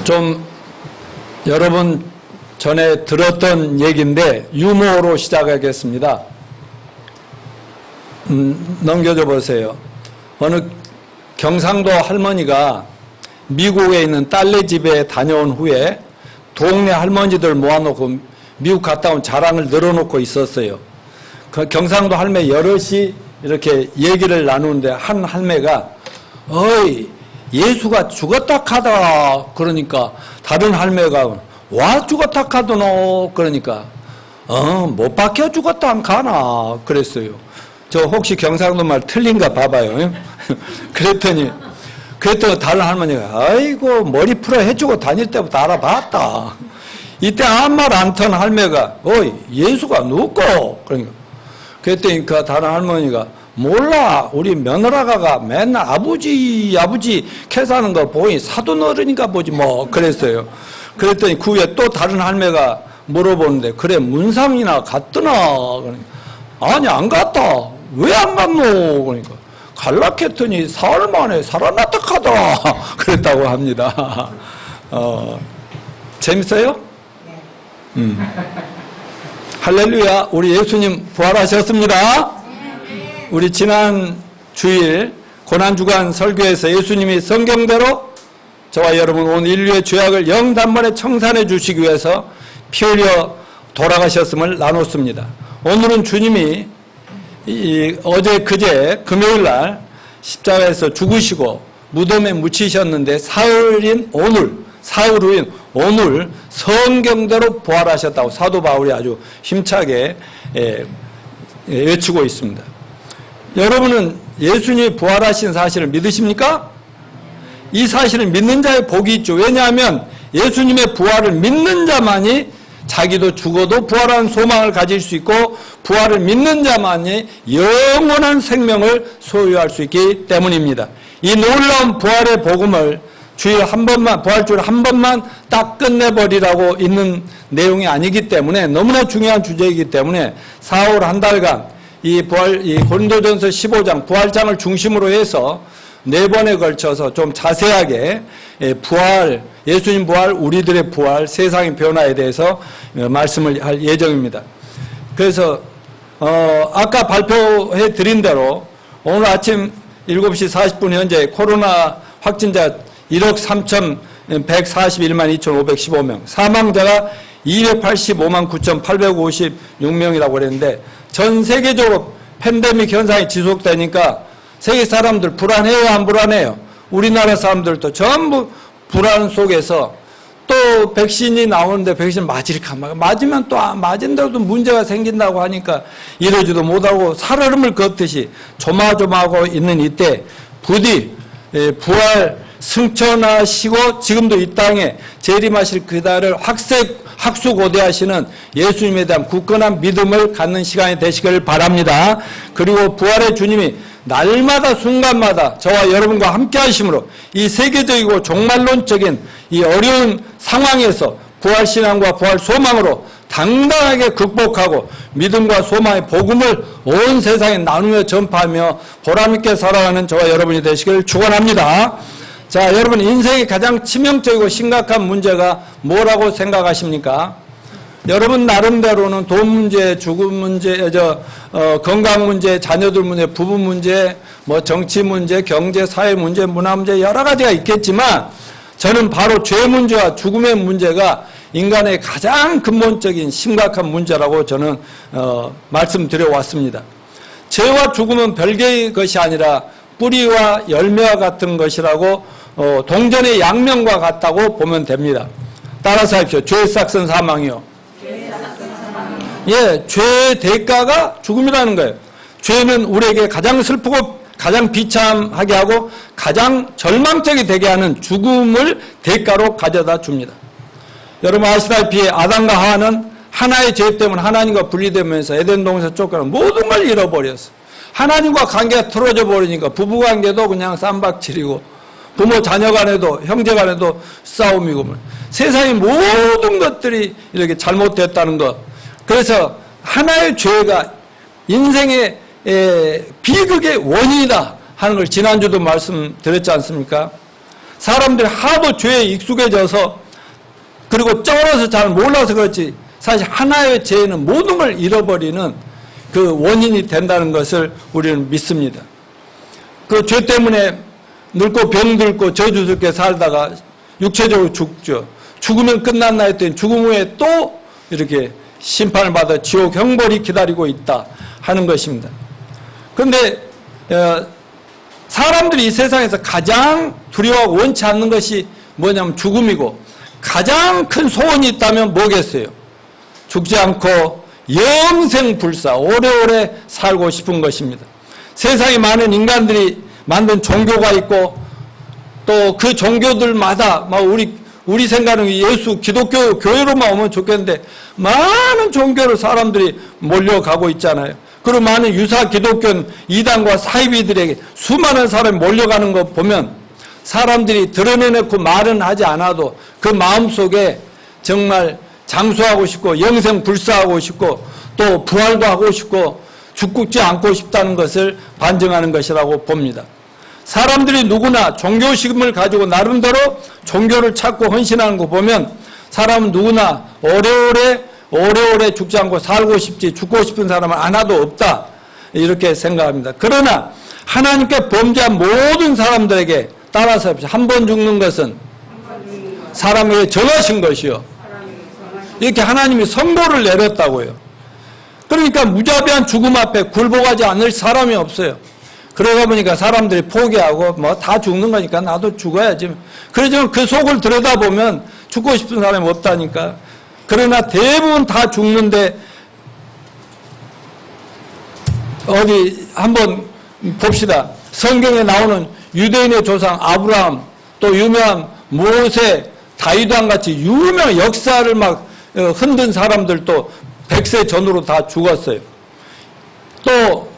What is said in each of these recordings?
좀 여러분 전에 들었던 얘기인데 유머로 시작하겠습니다. 넘겨줘 보세요. 어느 경상도 할머니가 미국에 있는 딸네 집에 다녀온 후에 동네 할머니들 모아놓고 미국 갔다 온 자랑을 늘어놓고 있었어요. 그 경상도 할매 여럿이 이렇게 얘기를 나누는데 한 할매가 어이 예수가 죽었다 카다 그러니까 다른 할매가 와 죽었다 카드노 그러니까 못 박혀 죽었다 안 가나 그랬어요. 저 혹시 경상도 말 틀린가 봐봐요. 그랬더니 다른 할머니가 아이고 머리 풀어 해주고 다닐 때부터 알아봤다. 이때 아무 말 안 턴 할매가 어이 예수가 누구? 그러니까 그랬더니 그 다른 할머니가 몰라 우리 며느라가 맨날 아버지 캐사하는 거 보니 사돈 어른인가 보지 뭐 그랬어요. 그랬더니 그 후에 또 다른 할매가 물어보는데 그래 문상이나 갔더나? 그러니까 아니 안 갔다. 왜 안 갔노? 그러니까 갈락했더니 사흘 만에 살아났다 카더라 그랬다고 합니다. 재밌어요? 네. 할렐루야 우리 예수님 부활하셨습니다. 우리 지난 주일 고난주간 설교에서 예수님이 성경대로 저와 여러분 온 인류의 죄악을 영단번에 청산해 주시기 위해서 피 흘려 돌아가셨음을 나눴습니다. 오늘은 주님이 어제 그제 금요일날 십자가에서 죽으시고 무덤에 묻히셨는데 사흘 후인 오늘 성경대로 부활하셨다고 사도 바울이 아주 힘차게 외치고 있습니다. 여러분은 예수님이 부활하신 사실을 믿으십니까? 이 사실을 믿는 자의 복이 있죠. 왜냐하면 예수님의 부활을 믿는 자만이 자기도 죽어도 부활한 소망을 가질 수 있고 부활을 믿는 자만이 영원한 생명을 소유할 수 있기 때문입니다. 이 놀라운 부활의 복음을 주일 한 번만 부활주일 한 번만 딱 끝내버리라고 있는 내용이 아니기 때문에 너무나 중요한 주제이기 때문에 4월 한 달간 이 고린도전서 15장 부활장을 중심으로 해서 4번에 걸쳐서 좀 자세하게 부활, 예수님 부활, 우리들의 부활, 세상의 변화에 대해서 말씀을 할 예정입니다. 그래서 아까 발표해 드린 대로 오늘 아침 7시 40분 현재 코로나 확진자 1억 3,141만 2,515명, 사망자가 285만 9,856명이라고 그랬는데 전 세계적으로 팬데믹 현상이 지속되니까 세계 사람들 불안해요, 안 불안해요? 우리나라 사람들도 전부 불안 속에서 또 백신이 나오는데 백신 맞을까? 맞으면 또 맞은 데도 문제가 생긴다고 하니까 이러지도 못하고 살얼음을 걷듯이 조마조마하고 있는 이때 부디 부활 승천하시고 지금도 이 땅에 재림하실 그날을 학수고대하시는 예수님에 대한 굳건한 믿음을 갖는 시간이 되시길 바랍니다. 그리고 부활의 주님이 날마다 순간마다 저와 여러분과 함께 하심으로 이 세계적이고 종말론적인 이 어려운 상황에서 부활신앙과 부활소망으로 당당하게 극복하고 믿음과 소망의 복음을 온 세상에 나누며 전파하며 보람있게 살아가는 저와 여러분이 되시길 축원합니다. 자, 여러분 인생의 가장 치명적이고 심각한 문제가 뭐라고 생각하십니까? 여러분 나름대로는 돈 문제, 죽음 문제, 건강 문제, 자녀들 문제, 부부 문제, 뭐 정치 문제, 경제, 사회 문제, 문화 문제 여러 가지가 있겠지만 저는 바로 죄 문제와 죽음의 문제가 인간의 가장 근본적인 심각한 문제라고 저는 말씀드려 왔습니다. 죄와 죽음은 별개의 것이 아니라 뿌리와 열매와 같은 것이라고 동전의 양면과 같다고 보면 됩니다. 따라서 하십시오. 죄의 싹은 사망이요. 예, 죄의 대가가 죽음이라는 거예요. 죄는 우리에게 가장 슬프고 가장 비참하게 하고 가장 절망적이 되게 하는 죽음을 대가로 가져다 줍니다. 여러분 아시다시피 아담과 하와는 하나의 죄 때문에 하나님과 분리되면서 에덴 동산에서 쫓겨나 모든 걸 잃어버렸어요. 하나님과 관계가 틀어져 버리니까 부부관계도 그냥 쌈박질이고 부모 자녀 간에도 형제 간에도 싸움이고 세상의 모든 것들이 이렇게 잘못됐다는 것. 그래서 하나의 죄가 인생의 비극의 원인이다 하는 걸 지난주도 말씀드렸지 않습니까? 사람들이 하도 죄에 익숙해져서 그리고 쩔어서 잘 몰라서 그렇지 사실 하나의 죄는 모든 걸 잃어버리는 그 원인이 된다는 것을 우리는 믿습니다. 그 죄 때문에 늙고 병들고 저주스럽게 살다가 육체적으로 죽죠. 죽으면 끝났나 했더니 죽음 후에 또 이렇게 심판을 받아 지옥 형벌이 기다리고 있다 하는 것입니다. 그런데 사람들이 이 세상에서 가장 두려워하고 원치 않는 것이 뭐냐면 죽음이고 가장 큰 소원이 있다면 뭐겠어요? 죽지 않고 영생불사 오래오래 살고 싶은 것입니다. 세상에 많은 인간들이 만든 종교가 있고 또 그 종교들마다 막 우리 생각은 예수 기독교 교회로만 오면 좋겠는데 많은 종교로 사람들이 몰려가고 있잖아요. 그리고 많은 유사 기독교 이단과 사이비들에게 수많은 사람이 몰려가는 거 보면 사람들이 드러내놓고 말은 하지 않아도 그 마음속에 정말 장수하고 싶고 영생불사하고 싶고 또 부활도 하고 싶고 죽지 않고 싶다는 것을 반증하는 것이라고 봅니다. 사람들이 누구나 종교심을 가지고 나름대로 종교를 찾고 헌신하는 거 보면 사람은 누구나 오래오래 죽지 않고 살고 싶지 죽고 싶은 사람은 하나도 없다 이렇게 생각합니다. 그러나 하나님께 범죄한 모든 사람들에게 따라서 한 번 죽는 것은 사람에게 정하신 것이요 이렇게 하나님이 선고를 내렸다고요. 그러니까 무자비한 죽음 앞에 굴복하지 않을 사람이 없어요. 그러다 보니까 사람들이 포기하고 뭐 다 죽는 거니까 나도 죽어야지. 그러지만 그 속을 들여다보면 죽고 싶은 사람이 없다니까. 그러나 대부분 다 죽는데 어디 한번 봅시다. 성경에 나오는 유대인의 조상 아브라함 또 유명한 모세 다윗왕 같이 유명한 역사를 막 흔든 사람들도 100세 전후로 다 죽었어요. 또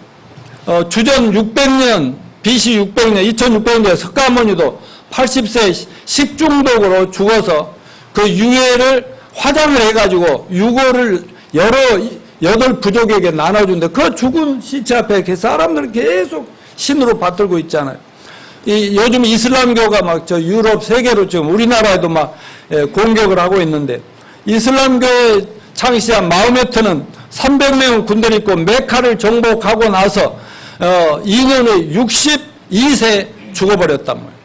주전 600년, BC 600년, 2600년에 석가모니도 80세 식중독으로 죽어서 그 유해를 화장을 해가지고 유골을 여덟 부족에게 나눠준데 그 죽은 시체 앞에 이렇게 사람들은 계속 신으로 받들고 있잖아요. 요즘 이슬람교가 막 저 유럽 세계로 지금 우리나라에도 막 공격을 하고 있는데 이슬람교의 창시자 마호메트는 300명의 군대를 입고 메카를 정복하고 나서 2년 후에 62세 죽어버렸단 말이에요.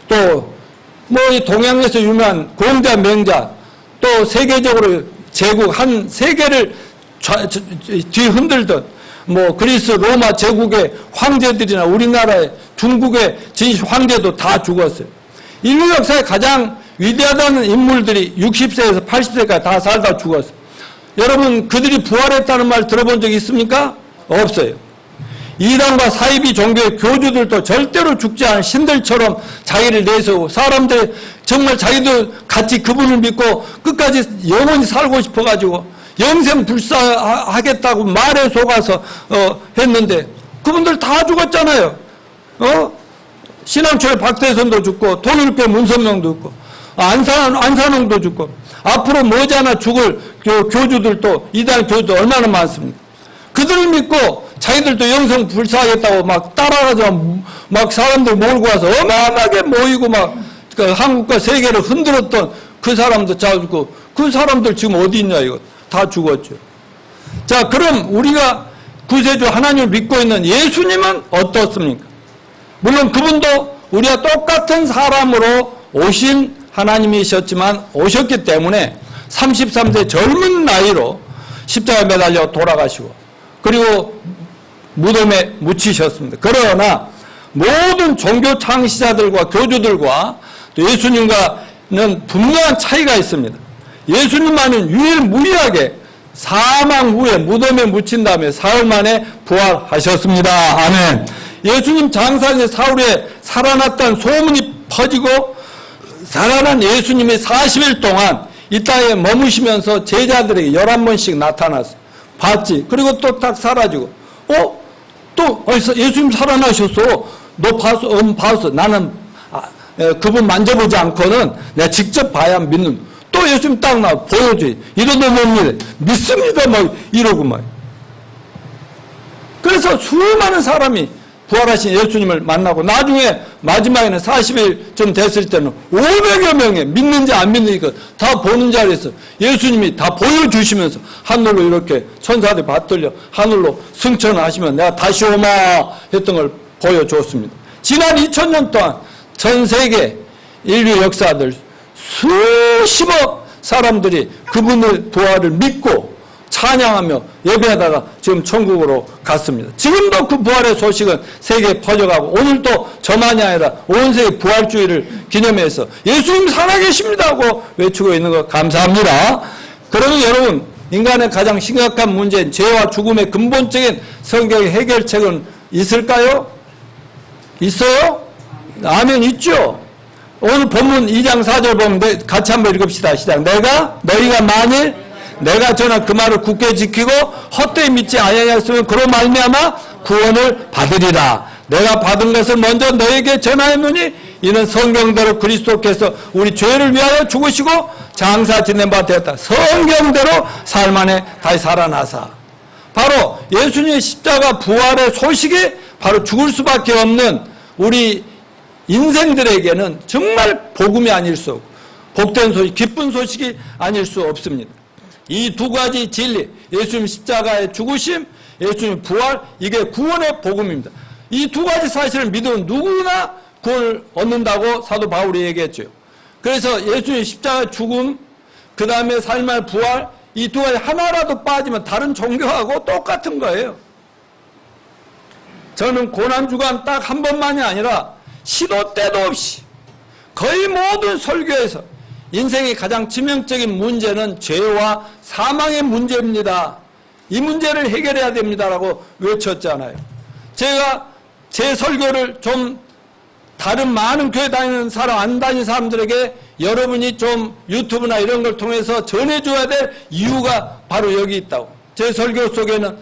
또 뭐 이 동양에서 유명한 공자 명자 또 세계적으로 제국 한 세계를 뒤흔들던 뭐 그리스 로마 제국의 황제들이나 우리나라의 중국의 진시 황제도 다 죽었어요. 인류 역사에 가장 위대하다는 인물들이 60세에서 80세까지 다 살다 죽었어요. 여러분 그들이 부활했다는 말 들어본 적 있습니까? 없어요. 이단과 사이비 종교의 교주들도 절대로 죽지 않은 신들처럼 자기를 내세우고 사람들이 정말 자기도 같이 그분을 믿고 끝까지 영원히 살고 싶어가지고 영생불사하겠다고 말에 속아서 했는데 그분들 다 죽었잖아요. 신앙초의 박대선도 죽고 통일교 문선명도 죽고 안산홍도 죽고 앞으로 머지않아 죽을 교주들도 이단 교주도 얼마나 많습니까? 그들을 믿고 자기들도 영생불사하겠다고 막 따라가서 막 사람들 몰고 와서 어마어마하게 모이고 막 그 한국과 세계를 흔들었던 그 사람도 다 죽고 그 사람들 지금 어디 있냐 이거 다 죽었죠. 자 그럼 우리가 구세주 하나님을 믿고 있는 예수님은 어떻습니까? 물론 그분도 우리와 똑같은 사람으로 오신 하나님이셨지만 오셨기 때문에 33세 젊은 나이로 십자가에 매달려 돌아가시고 그리고 무덤에 묻히셨습니다. 그러나 모든 종교 창시자들과 교주들과 또 예수님과는 분명한 차이가 있습니다. 예수님만은 유일무이하게 사망 후에 무덤에 묻힌 다음에 사흘 만에 부활하셨습니다. 아멘. 예수님 장사에 사흘에 살아났다는 소문이 퍼지고 살아난 예수님이 40일 동안 이 땅에 머무시면서 제자들에게 11번씩 나타났어요. 봤지. 그리고 또 딱 사라지고 또 예수님 살아나셨어. 너 봤어? 봤어. 나는 그분 만져보지 않고는 내가 직접 봐야 믿는. 또 예수님 딱 나와 보여줘야지. 이러다 보면 믿습니다. 막 이러고 막. 그래서 수많은 사람이 부활하신 예수님을 만나고 나중에 마지막에는 40일쯤 됐을 때는 500여 명의 믿는 자 안 믿는 자 다 보는 자리에서 예수님이 다 보여주시면서 하늘로 이렇게 천사들이 받들려 하늘로 승천하시면 내가 다시 오마 했던 걸 보여줬습니다. 지난 2000년 동안 전 세계 인류 역사들 수십억 사람들이 그분의 부활을 믿고 찬양하며 예배하다가 지금 천국으로 갔습니다. 지금도 그 부활의 소식은 세계에 퍼져가고 오늘도 저만이 아니라 온 세계 부활주의를 기념해서 예수님 살아계십니다 하고 외치고 있는 것 감사합니다. 그러면 여러분, 인간의 가장 심각한 문제인 죄와 죽음의 근본적인 성경의 해결책은 있을까요? 있어요? 아멘, 있죠. 오늘 본문 2장 4절 보면 같이 한번 읽읍시다. 시작. 너희가 만일 내가 전한 그 말을 굳게 지키고 헛되이 믿지 아니하였으면 그로 말미암아 구원을 받으리라. 내가 받은 것을 먼저 너에게 전하였노니 이는 성경대로 그리스도께서 우리 죄를 위하여 죽으시고 장사 지낸 바 되었다. 성경대로 삶 안에 다시 살아나사. 바로 예수님의 십자가 부활의 소식이 바로 죽을 수밖에 없는 우리 인생들에게는 정말 복음이 아닐 수 없고 복된 소식, 기쁜 소식이 아닐 수 없습니다. 이 두 가지 진리, 예수님 십자가의 죽으심, 예수님 부활, 이게 구원의 복음입니다. 이 두 가지 사실을 믿으면 누구나 구원을 얻는다고 사도 바울이 얘기했죠. 그래서 예수님 십자가의 죽음, 그 다음에 삶의 부활, 이 두 가지 하나라도 빠지면 다른 종교하고 똑같은 거예요. 저는 고난주간 딱 한 번만이 아니라 시도 때도 없이 거의 모든 설교에서 인생의 가장 치명적인 문제는 죄와 사망의 문제입니다. 이 문제를 해결해야 됩니다라고 외쳤잖아요. 제가 제 설교를 좀 다른 많은 교회 다니는 사람, 안 다니는 사람들에게 여러분이 좀 유튜브나 이런 걸 통해서 전해줘야 될 이유가 바로 여기 있다고. 제 설교 속에는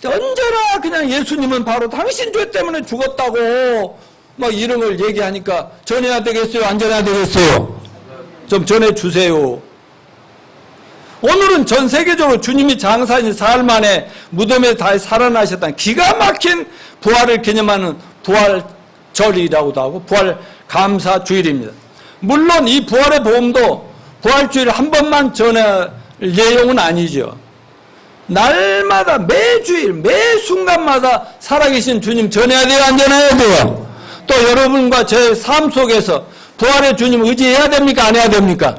언제나 그냥 예수님은 바로 당신 죄 때문에 죽었다고 막 이런 걸 얘기하니까 전해야 되겠어요? 안 전해야 되겠어요? 좀 전해주세요. 오늘은 전 세계적으로 주님이 장사하신 사흘 만에 무덤에 다시 살아나셨다는 기가 막힌 부활을 기념하는 부활절이라고도 하고 부활 감사주일입니다. 물론 이 부활의 복음도 부활주일을 한 번만 전할 내용은 아니죠. 날마다 매주일 매 순간마다 살아계신 주님 전해야 돼요? 안 전해야 돼요? 또 여러분과 제 삶 속에서 부활의 주님 의지해야 됩니까? 안 해야 됩니까?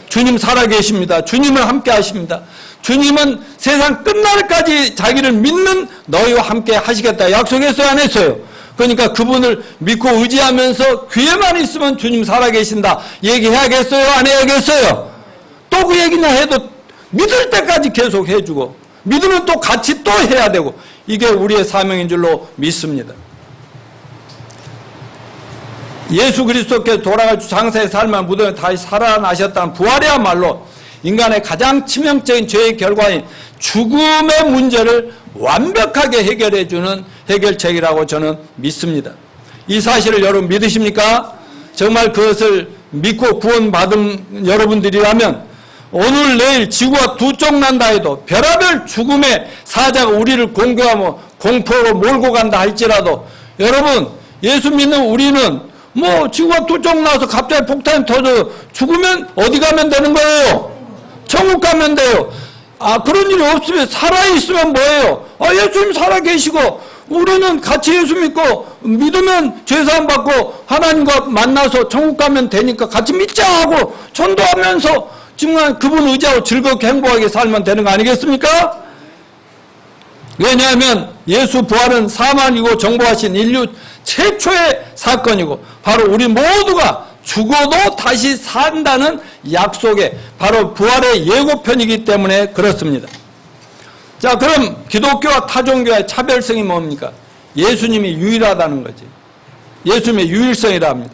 주님 살아계십니다. 주님을 함께 하십니다. 주님은 세상 끝날까지 자기를 믿는 너희와 함께 하시겠다 약속했어요? 안 했어요? 그러니까 그분을 믿고 의지하면서 귀에만 있으면 주님 살아계신다 얘기해야겠어요? 안 해야겠어요? 또 그 얘기나 해도 믿을 때까지 계속 해주고 믿으면 또 같이 또 해야 되고 이게 우리의 사명인 줄로 믿습니다. 예수 그리스도께서 돌아가시고 장사의 삶을 무덤에 다시 살아나셨다는 부활이야말로 인간의 가장 치명적인 죄의 결과인 죽음의 문제를 완벽하게 해결해주는 해결책이라고 저는 믿습니다. 이 사실을 여러분 믿으십니까? 정말 그것을 믿고 구원받은 여러분들이라면 오늘 내일 지구가 두 쪽 난다 해도 별하별 죽음의 사자가 우리를 공격하며 공포로 몰고 간다 할지라도 여러분 예수 믿는 우리는 뭐 지구가 두 쪽 나서 갑자기 폭탄이 터져 죽으면 어디 가면 되는 거예요? 천국 가면 돼요. 아 그런 일이 없으면 살아있으면 뭐예요? 아 예수님 살아계시고 우리는 같이 예수 믿고 믿으면 죄사함 받고 하나님과 만나서 천국 가면 되니까 같이 믿자 하고 전도하면서 정말 그분 의지하고 즐겁게 행복하게 살면 되는 거 아니겠습니까? 왜냐하면 예수 부활은 사망이고 정복하신 인류 최초의 사건이고 바로 우리 모두가 죽어도 다시 산다는 약속의 바로 부활의 예고편이기 때문에 그렇습니다. 자 그럼 기독교와 타종교의 차별성이 뭡니까? 예수님이 유일하다는 거지. 예수님의 유일성이라 합니다.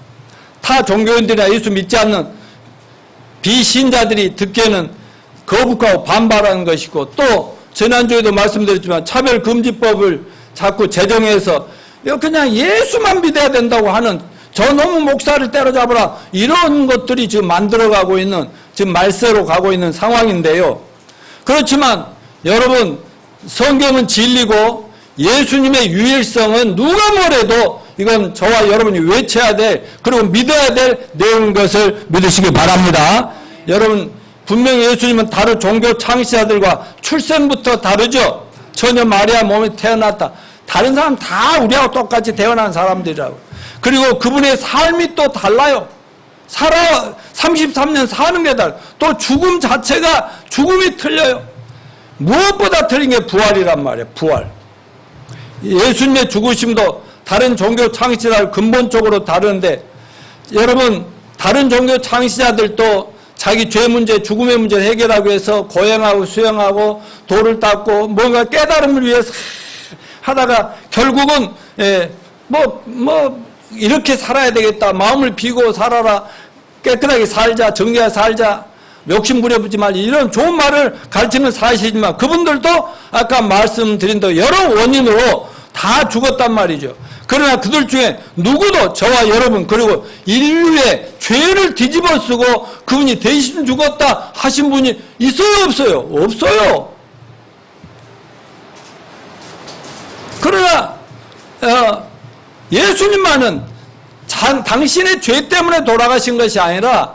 타 종교인들이나 예수 믿지 않는 비신자들이 듣기에는 거북하고 반발하는 것이고 또 지난주에도 말씀드렸지만 차별금지법을 자꾸 제정해서 그냥 예수만 믿어야 된다고 하는 저놈의 목사를 때려잡으라 이런 것들이 지금 만들어가고 있는 지금 말세로 가고 있는 상황인데요. 그렇지만 여러분 성경은 진리고 예수님의 유일성은 누가 뭐래도 이건 저와 여러분이 외쳐야 될, 그리고 믿어야 될 내용인 것을 믿으시기 바랍니다. 여러분, 분명히 예수님은 다른 종교 창시자들과 출생부터 다르죠. 처녀 마리아 몸에 태어났다. 다른 사람 다 우리하고 똑같이 태어난 사람들이라고. 그리고 그분의 삶이 또 달라요. 33년 사는 게 달라요. 또 죽음 자체가 죽음이 틀려요. 무엇보다 틀린 게 부활이란 말이에요. 부활. 예수님의 죽으심도 다른 종교 창시자들 근본적으로 다른데, 여러분, 다른 종교 창시자들도 자기 죄 문제, 죽음의 문제를 해결하기 위해서 고행하고 수행하고 돌을 닦고 뭔가 깨달음을 위해서 하다가 결국은 이렇게 살아야 되겠다. 마음을 비고 살아라. 깨끗하게 살자. 정리하게 살자. 욕심 부려붙지 말자. 이런 좋은 말을 가르치는 사실이지만 그분들도 아까 말씀드린 대로 여러 원인으로 다 죽었단 말이죠. 그러나 그들 중에 누구도 저와 여러분 그리고 인류의 죄를 뒤집어 쓰고 그분이 대신 죽었다 하신 분이 있어요, 없어요? 없어요. 그러나 예수님만은 당신의 죄 때문에 돌아가신 것이 아니라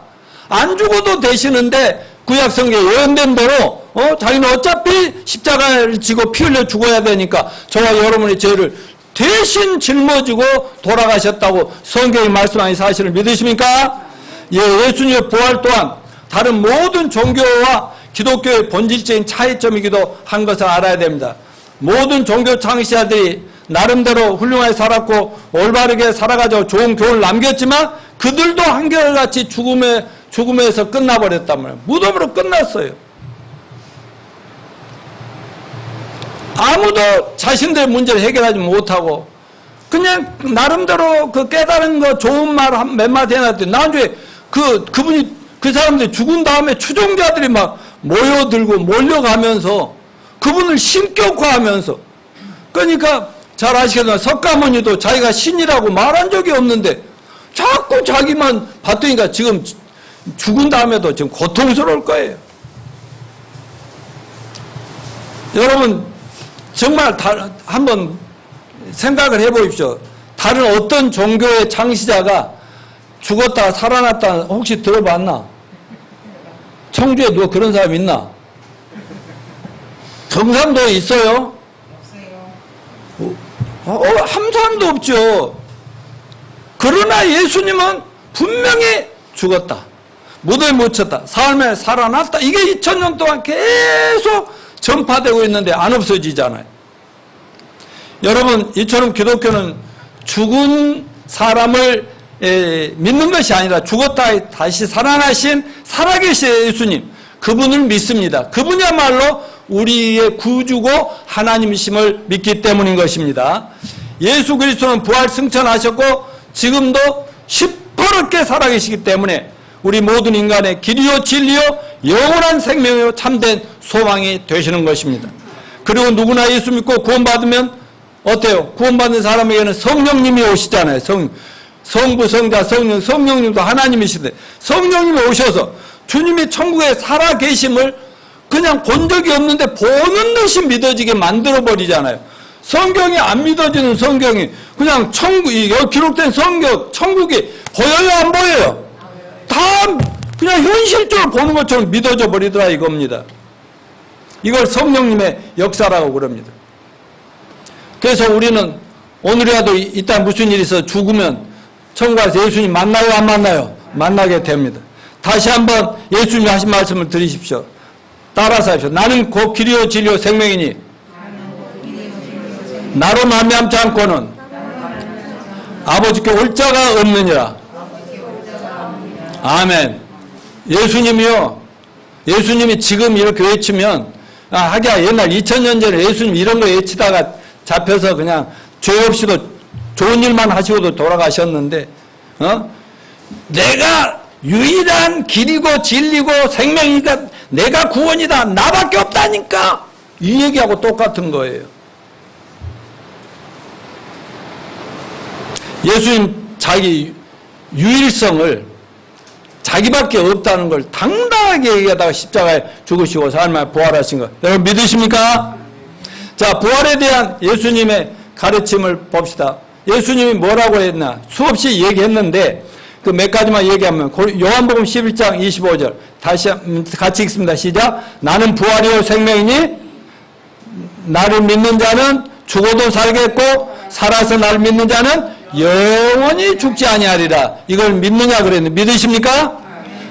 안 죽어도 되시는데 구약성경에 예언된 대로 자기는 어차피 십자가를 지고 피 흘려 죽어야 되니까 저와 여러분의 죄를 대신 짊어지고 돌아가셨다고 성경이 말씀하는 사실을 믿으십니까? 예수님의 부활 또한 다른 모든 종교와 기독교의 본질적인 차이점이기도 한 것을 알아야 됩니다. 모든 종교 창시자들이 나름대로 훌륭하게 살았고 올바르게 살아가지고 좋은 교훈을 남겼지만 그들도 한결같이 죽음에서 끝나버렸단 말이에요. 무덤으로 끝났어요. 아무도 자신들의 문제를 해결하지 못하고 그냥 나름대로 그 깨달은 거 좋은 말 몇 마디 해놨더니 나중에 그분이 그 사람들이 죽은 다음에 추종자들이 막 모여들고 몰려가면서 그분을 신격화하면서, 그러니까 잘 아시겠지만 석가모니도 자기가 신이라고 말한 적이 없는데 자꾸 자기만 봤더니까 지금 죽은 다음에도 지금 고통스러울 거예요. 여러분 정말 한번 생각을 해보십시오. 다른 어떤 종교의 창시자가 죽었다가 살아났다 혹시 들어봤나? 청주에 누가 그런 사람 있나? 경상도에 있어요? 없어요. 함산도 없죠. 그러나 예수님은 분명히 죽었다. 무덤에 묻혔다. 사흘 살아났다. 이게 2000년 동안 계속 전파되고 있는데 안 없어지잖아요. 여러분, 이처럼 기독교는 죽은 사람을 믿는 것이 아니라 죽었다 다시 살아나신 살아계신 예수님, 그분을 믿습니다. 그분이야말로 우리의 구주고 하나님이심을 믿기 때문인 것입니다. 예수 그리스도는 부활 승천하셨고 지금도 시퍼렇게 살아계시기 때문에 우리 모든 인간의 길이요 진리요 영원한 생명이요 참된 소망이 되시는 것입니다. 그리고 누구나 예수 믿고 구원받으면 어때요? 구원받는 사람에게는 성령님이 오시잖아요. 성부, 성자, 성령님도 하나님이시대. 성령님이 오셔서 주님이 천국에 살아계심을 그냥 본 적이 없는데 보는 듯이 믿어지게 만들어버리잖아요. 성경이 안 믿어지는 성경이 그냥 여기 기록된 성경, 천국이 보여요, 안 보여요? 다 그냥 현실적으로 보는 것처럼 믿어져 버리더라 이겁니다. 이걸 성령님의 역사라고 그럽니다. 그래서 우리는 오늘이라도 이따 무슨 일이 있어 죽으면 천국에서 예수님 만나요, 안 만나요? 만나게 됩니다. 다시 한번 예수님이 하신 말씀을 들으십시오. 따라서 하십시오. 나는 곧 길이요 진리요 생명이니 나로 말미암지 않고는 아버지께 올 자가 없느니라. 아멘. 예수님이 지금 이렇게 외치면 하기야 옛날 2000년 전에 예수님 이런 거 외치다가 잡혀서 그냥 죄 없이도 좋은 일만 하시고도 돌아가셨는데 내가 유일한 길이고 진리고 생명이다. 내가 구원이다. 나밖에 없다니까. 이 얘기하고 똑같은 거예요. 예수님 자기 유일성을 자기밖에 없다는 걸 당당하게 얘기하다가 십자가에 죽으시고 삶에 부활하신 거 여러분 믿으십니까? 자, 부활에 대한 예수님의 가르침을 봅시다. 예수님이 뭐라고 했나? 수없이 얘기했는데 그 몇 가지만 얘기하면 요한복음 11장 25절 다시 같이 읽습니다. 시작. 나는 부활이요 생명이니 나를 믿는 자는 죽어도 살겠고 살아서 나를 믿는 자는 영원히 죽지 아니하리라. 이걸 믿느냐 그랬는데 믿으십니까?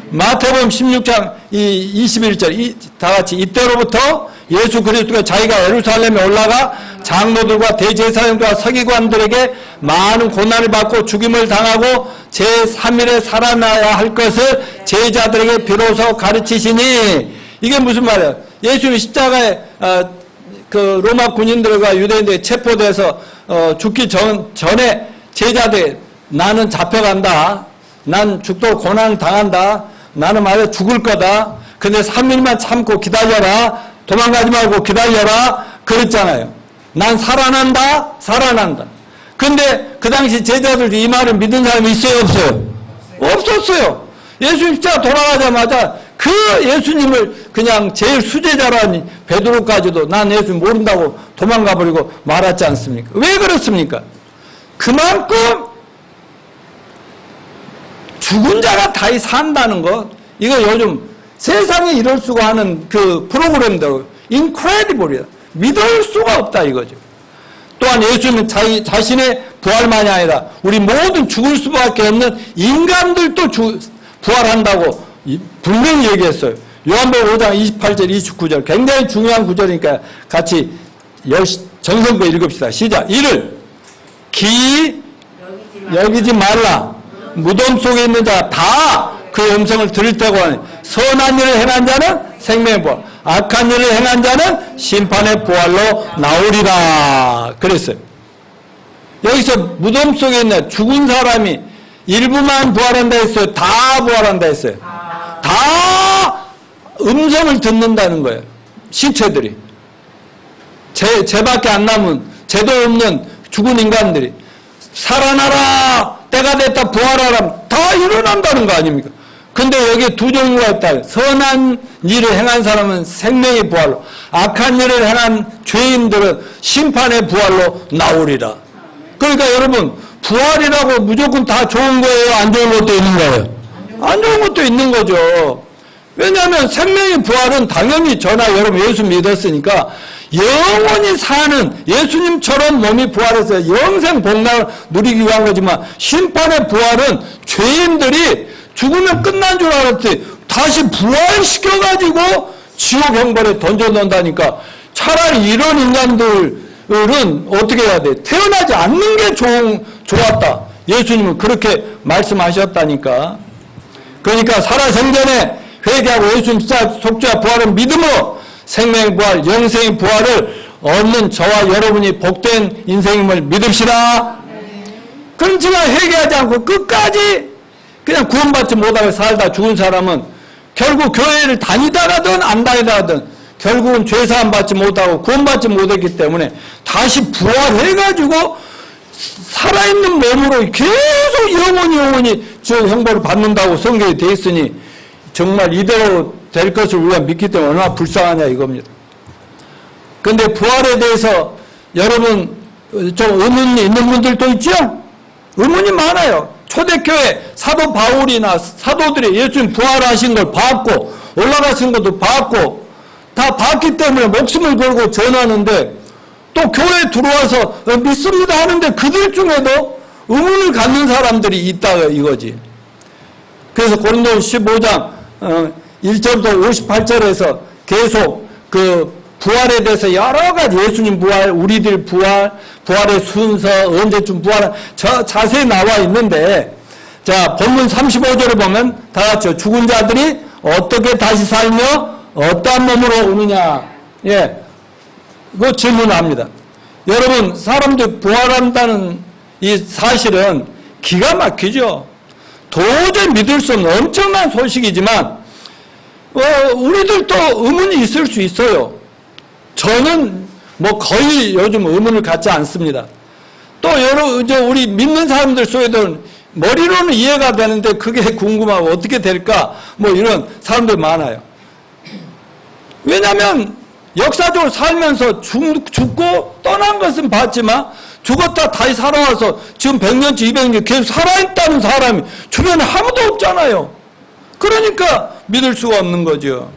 마태복음 16장 21절 다 같이 이때로부터 예수 그리스도가 자기가 예루살렘에 올라가 장로들과 대제사장들과 서기관들에게 많은 고난을 받고 죽임을 당하고 제3일에 살아나야 할 것을 제자들에게 비로소 가르치시니 이게 무슨 말이에요? 예수님이 십자가에 그 로마 군인들과 유대인들에 체포돼서 죽기 전에 제자들 나는 잡혀간다. 난 죽도록 고난을 당한다. 나는 말이야 죽을 거다. 근데 3일만 참고 기다려라. 도망가지 말고 기다려라. 그랬잖아요. 난 살아난다. 살아난다. 근데 그 당시 제자들 이 말을 믿은 사람이 있어요? 없어요? 없었어요. 예수님 십자가 돌아가자마자 그 예수님을 그냥 제일 수제자라니 베드로까지도 난 예수님 모른다고 도망가버리고 말았지 않습니까? 왜 그렇습니까? 그만큼 죽은 자가 다시 산다는 것, 이거 요즘 세상에 이럴 수가 하는 그 프로그램도 incredible이야. 믿을 수가 없다 이거죠. 또한 예수님은 자신의 부활만이 아니라 우리 모든 죽을 수밖에 없는 인간들도 부활한다고 분명히 얘기했어요. 요한복음 5장 28절 29절 굉장히 중요한 구절이니까 같이 정성껏 읽읍시다. 시작. 이를 기 여기지 말라. 무덤 속에 있는 자가 다 그 음성을 들을 때고 하니 선한 일을 행한 자는 생명의 부활, 악한 일을 행한 자는 심판의 부활로 나오리라 그랬어요. 여기서 무덤 속에 있는 죽은 사람이 일부만 부활한다 했어요? 다 부활한다 했어요? 다 음성을 듣는다는 거예요. 신체들이. 죄밖에 안 남은 죄도 없는 죽은 인간들이 살아나라 때가 됐다 부활하라 다 일어난다는 거 아닙니까? 근데 여기 두 종류가 있다. 선한 일을 행한 사람은 생명의 부활로, 악한 일을 행한 죄인들은 심판의 부활로 나오리라. 그러니까 여러분 부활이라고 무조건 다 좋은 거예요? 안 좋은 것도 있는 거예요? 안 좋은 것도 있는 거죠. 왜냐하면 생명의 부활은 당연히 저나 여러분 예수 믿었으니까 영원히 사는 예수님처럼 몸이 부활해서 영생 복락을 누리기 위한 거지만 심판의 부활은 죄인들이 죽으면 끝난 줄 알았더니 다시 부활시켜가지고 지옥 형벌에 던져놓는다니까 차라리 이런 인간들은 어떻게 해야 돼? 태어나지 않는 게 좋았다. 예수님은 그렇게 말씀하셨다니까. 그러니까 살아생전에 회개하고 예수님 속죄와 부활은 믿음으로 생명의 부활, 영생의 부활을 얻는 저와 여러분이 복된 인생임을 믿읍시다. 그렇지만 회개하지 않고 끝까지 그냥 구원받지 못하고 살다 죽은 사람은 결국 교회를 다니다가든 안 다니다가든 결국은 죄사함 받지 못하고 구원받지 못했기 때문에 다시 부활해가지고 살아있는 몸으로 계속 영원히 지옥 형벌을 받는다고 성경에 되어 있으니 정말 이대로 될 것을 우리가 믿기 때문에 얼마나 불쌍하냐 이겁니다. 그런데 부활에 대해서 여러분 좀 의문이 있는 분들도 있죠? 의문이 많아요. 초대교회 사도 바울이나 사도들이 예수님 부활하신 걸 봤고 올라가신 것도 봤고 다 봤기 때문에 목숨을 걸고 전하는데 또 교회에 들어와서 믿습니다 하는데 그들 중에도 의문을 갖는 사람들이 있다 이거지. 그래서 고린도서 15장 1절부터 58절에서 계속 그 부활에 대해서 여러 가지 예수님 부활, 우리들 부활, 부활의 순서, 언제쯤 부활 자세히 나와 있는데 자 본문 35절을 보면 다 같이 죽은 자들이 어떻게 다시 살며 어떠한 몸으로 오느냐 예, 그 질문합니다. 여러분 사람들이 부활한다는 이 사실은 기가 막히죠. 도저히 믿을 수 없는 엄청난 소식이지만 우리들도 의문이 있을 수 있어요. 저는 뭐 거의 요즘 의문을 갖지 않습니다. 또 우리 믿는 사람들 속에도 머리로는 이해가 되는데 그게 궁금하고 어떻게 될까 뭐 이런 사람들 많아요. 왜냐하면 역사적으로 살면서 죽고 떠난 것은 봤지만 죽었다 다시 살아와서 지금 100년째 200년 계속 살아있다는 사람이 주변에 아무도 없잖아요. 그러니까 믿을 수가 없는 거죠.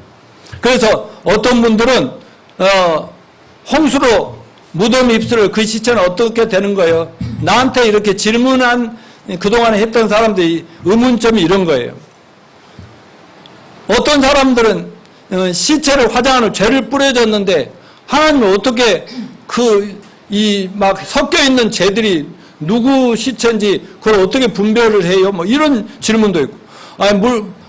그래서 어떤 분들은 홍수로 무덤 입술을 그 시체는 어떻게 되는 거예요? 나한테 이렇게 질문한 그동안에 했던 사람들이 의문점이 이런 거예요. 어떤 사람들은 시체를 화장하는 죄를 뿌려줬는데 하나님은 어떻게 막 섞여 있는 죄들이 누구 시체인지 그걸 어떻게 분별을 해요? 뭐 이런 질문도 있고. 아니,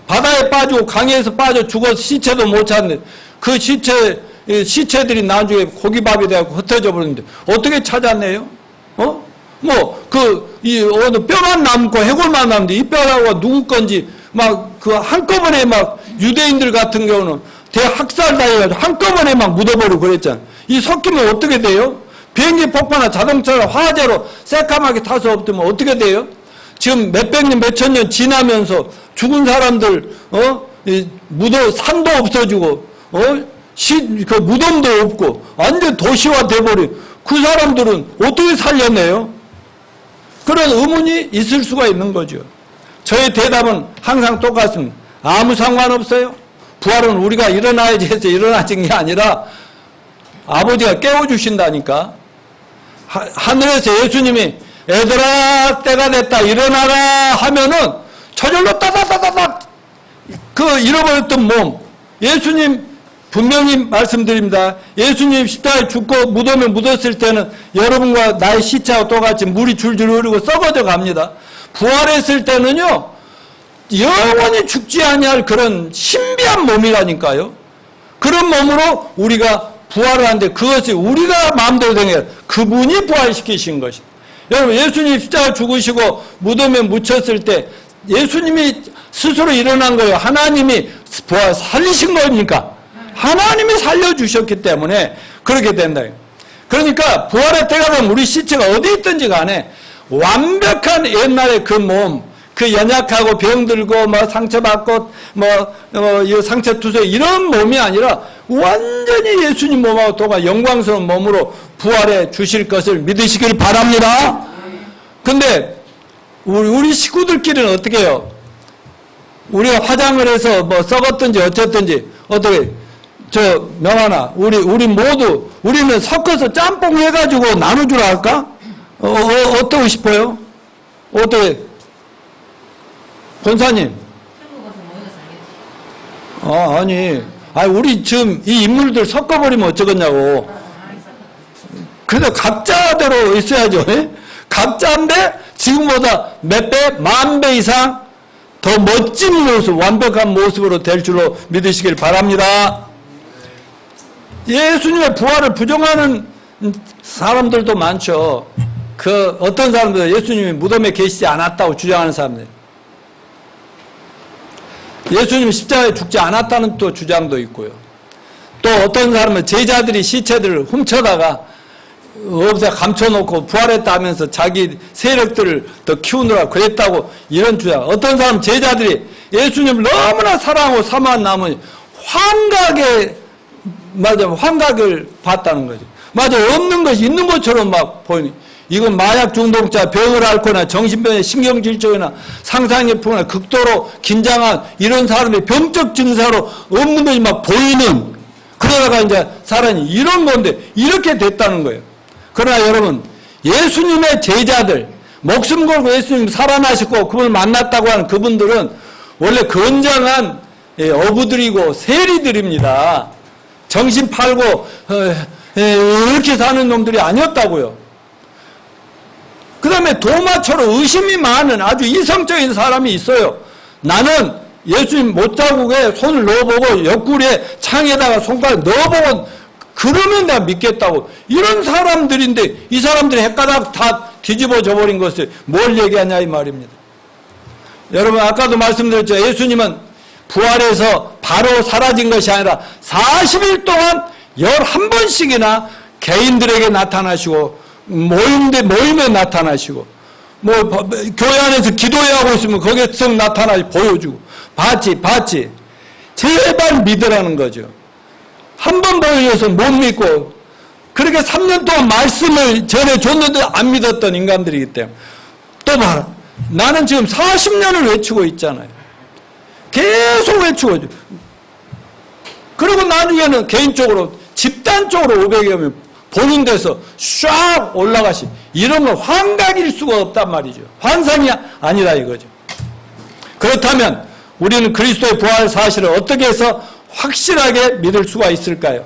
바다에 빠지고 강에서 빠져 죽어서 시체도 못 찾는데 그 시체들이 나중에 고기밥이 되고 흩어져 버리는데 어떻게 찾아내요? 어느 뼈만 남고 해골만 남는데 이 뼈가 누구 건지 막 그 한꺼번에 막 유대인들 같은 경우는 대학살 당해가지고 한꺼번에 막 묻어버리고 그랬잖아요. 이 섞이면 어떻게 돼요? 비행기 폭파나 자동차나 화재로 새까맣게 타서 없으면 어떻게 돼요? 지금 몇백 년, 몇천 년 지나면서 죽은 사람들, 산도 없어지고, 그 무덤도 없고, 완전 도시화 돼버린 그 사람들은 어떻게 살려내요? 그런 의문이 있을 수가 있는 거죠. 저의 대답은 항상 똑같습니다. 아무 상관없어요. 부활은 우리가 일어나야지 해서 일어나진 게 아니라 아버지가 깨워주신다니까. 하늘에서 예수님이 애들아 때가 됐다 일어나라 하면은 저절로 따다다다닥 그 잃어버렸던 몸, 예수님 분명히 말씀드립니다. 예수님 십자가에 죽고 무덤에 묻었을 때는 여러분과 나의 시체와 똑같이 물이 줄줄 흐르고 썩어져 갑니다. 부활했을 때는요 영원히 죽지 아니할 그런 신비한 몸이라니까요. 그런 몸으로 우리가 부활을 하는데 그것이 우리가 마음대로 된 게 아니라 그분이 부활시키신 것입니다. 여러분 예수님 십자가 죽으시고 무덤에 묻혔을 때 예수님이 스스로 일어난 거예요? 하나님이 부활 살리신 겁니까? 하나님이 살려주셨기 때문에 그렇게 된다. 그러니까 부활의 때가 되면 우리 시체가 어디 있든지 간에 완벽한 옛날의 그 몸, 그 연약하고 병들고 뭐 상처받고 상처 투소 이런 몸이 아니라 완전히 예수님 몸하고 똑같은 영광스러운 몸으로 부활해 주실 것을 믿으시길 바랍니다. 근데 우리 식구들끼리는 어떻게 해요? 우리가 화장을 해서 뭐 썩었든지 어쨌든지 어떻게 명하나 우리 모두 우리는 섞어서 짬뽕 해가지고 나눠주라 할까? 어떠고 싶어요? 어떻게? 권사님. 아니 우리 지금 이 인물들 섞어버리면 어쩌겠냐고. 그래서 각자대로 있어야죠. 예? 각자인데 지금보다 몇 배, 만 배 이상 더 멋진 모습, 완벽한 모습으로 될 줄로 믿으시길 바랍니다. 예수님의 부활을 부정하는 사람들도 많죠. 어떤 사람들은 예수님이 무덤에 계시지 않았다고 주장하는 사람들. 예수님 십자가에 죽지 않았다는 또 주장도 있고요. 또 어떤 사람은 제자들이 시체들을 훔쳐다가 없애 감춰놓고 부활했다 하면서 자기 세력들을 더 키우느라 그랬다고 이런 주장. 어떤 사람 제자들이 예수님을 너무나 사랑하고 사모한 나머지 환각을 봤다는 거죠. 맞아, 없는 것이 있는 것처럼 막 보이니. 이건 마약 중독자, 병을 앓거나 정신병의 신경질조이나 상상력풍이나 극도로 긴장한 이런 사람의 병적 증사로 없는 것이 막 보이는, 그러다가 이제 사람이 이런 건데 이렇게 됐다는 거예요. 그러나 여러분, 예수님의 제자들, 목숨 걸고 예수님 살아나셨고 그분을 만났다고 하는 그분들은 원래 건장한 어부들이고 세리들입니다. 정신 팔고 이렇게 사는 놈들이 아니었다고요. 그 다음에 도마처럼 의심이 많은 아주 이성적인 사람이 있어요. 나는 예수님 못자국에 손을 넣어보고 옆구리에 창에다가 손가락 넣어보고 그러면 내가 믿겠다고. 이런 사람들인데 이 사람들이 헷가닥 다 뒤집어져 버린 것을 뭘 얘기하냐 이 말입니다. 여러분 아까도 말씀드렸죠. 예수님은 부활해서 바로 사라진 것이 아니라 40일 동안 11번씩이나 개인들에게 나타나시고 모임에 나타나시고 교회 안에서 기도회하고 있으면 거기에 썩 나타나시 보여주고 봤지 제발 믿으라는 거죠. 한 번 보여줘서 못 믿고 그렇게 3년 동안 말씀을 전해줬는데 안 믿었던 인간들이기 때문에 또 봐라. 나는 지금 40년을 외치고 있잖아요. 계속 외치고 있죠. 그리고 나중에는 개인적으로 집단적으로 500여 명 보는 데서 쫙 올라가시. 이런 건 환각일 수가 없단 말이죠. 환상이 아니라 이거죠. 그렇다면 우리는 그리스도의 부활 사실을 어떻게 해서 확실하게 믿을 수가 있을까요?